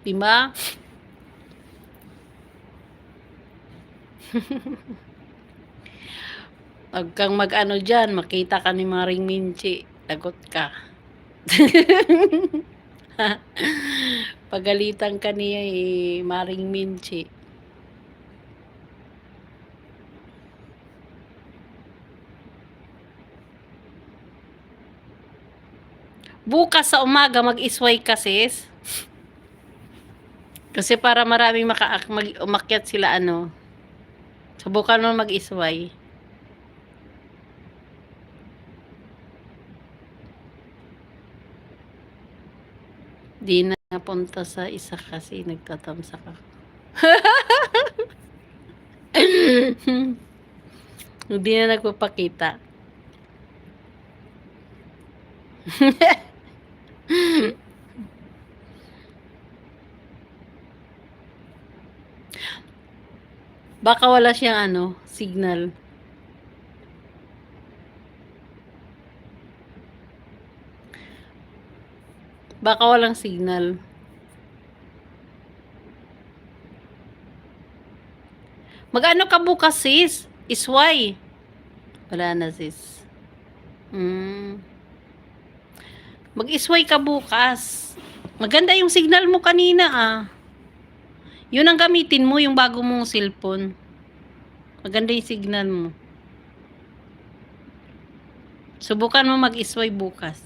Di ba? Huwag kang mag-ano dyan, makita ka ni Maring Minchi. Lagot ka. Pagalitan ka ni Maring Minchi. Bukas sa umaga mag-isway ka, sis. Kasi para maraming umakyat sila ano. Subukan mo mag-isway. Di na napunta sa isa kasi nagtatamsak ako. Hindi na nagpapakita. Baka wala siyang ano, signal. Baka walang signal. Mag-ano ka bukas, sis? Isway. Wala na, sis. Mag-isway ka bukas. Maganda yung signal mo kanina, ah. Yun ang gamitin mo, yung bago mong cellphone. Maganda yung signal mo. Subukan mo mag-isway bukas.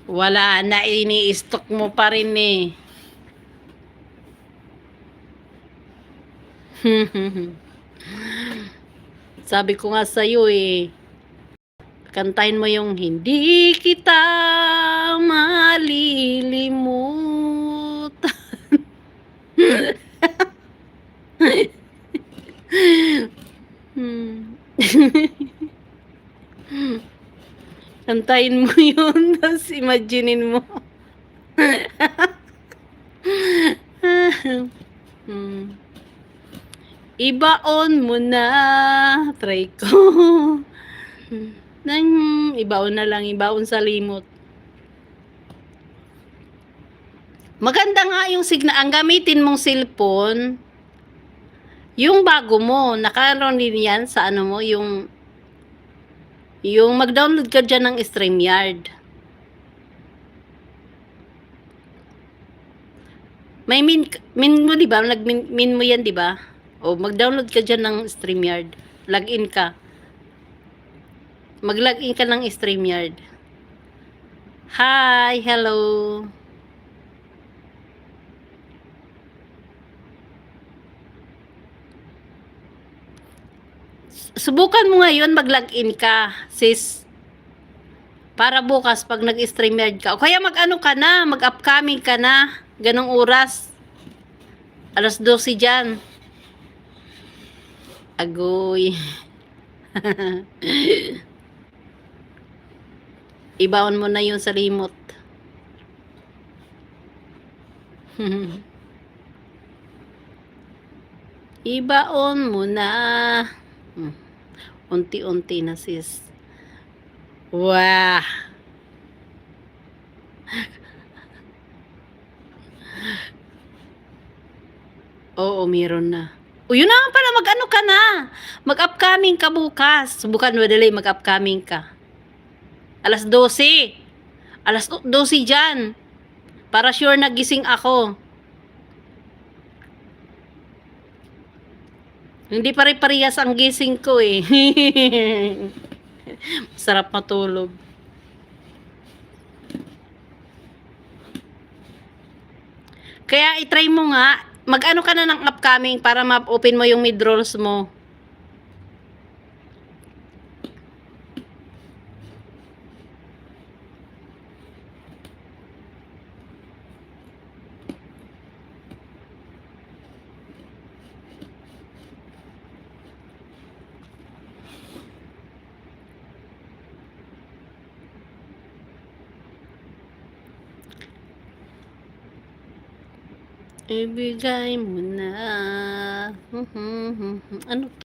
Wala na, ini-stock mo pa rin eh. Sabi ko nga sa'yo eh. Kantahin mo yung hindi kita malilimutan. Kantahin mo yun, tapos imaginein mo. Ibaon mo na, try ko. Ibaon na lang, ibaon sa limot. Maganda nga yung signal. Ang gamitin mong cellphone, yung bago mo, nakaroon din yan sa ano mo, yung mag-download ka dyan ng StreamYard. May min mo, di ba? Nag-min mo yan, di ba? O, mag-download ka dyan ng StreamYard. Login ka. Mag-login ka ng StreamYard. Hi, hello. Subukan mo ngayon mag-login ka, sis. Para bukas pag nag-StreamYard ka. O kaya mag-ano ka na, mag-upcoming ka na. Ganong oras. 12:00 dyan. Agoy. Ibaon mo na yun sa remote. Ibaon mo na. Unti-unti na, sis. Wah. Oo, meron na. O, yun na pala, mag-ano ka na. Mag-upcoming ka bukas. Subukan mo dali, mag-upcoming ka. 12:00. 12:00 dyan. Para sure nagising ako. Hindi pare-parehas ang gising ko eh. Masarap matulog. Kaya itry mo nga, mag-ano ka na ng upcoming para ma-open mo yung mid-rolls mo. Ibigay mo na. Ano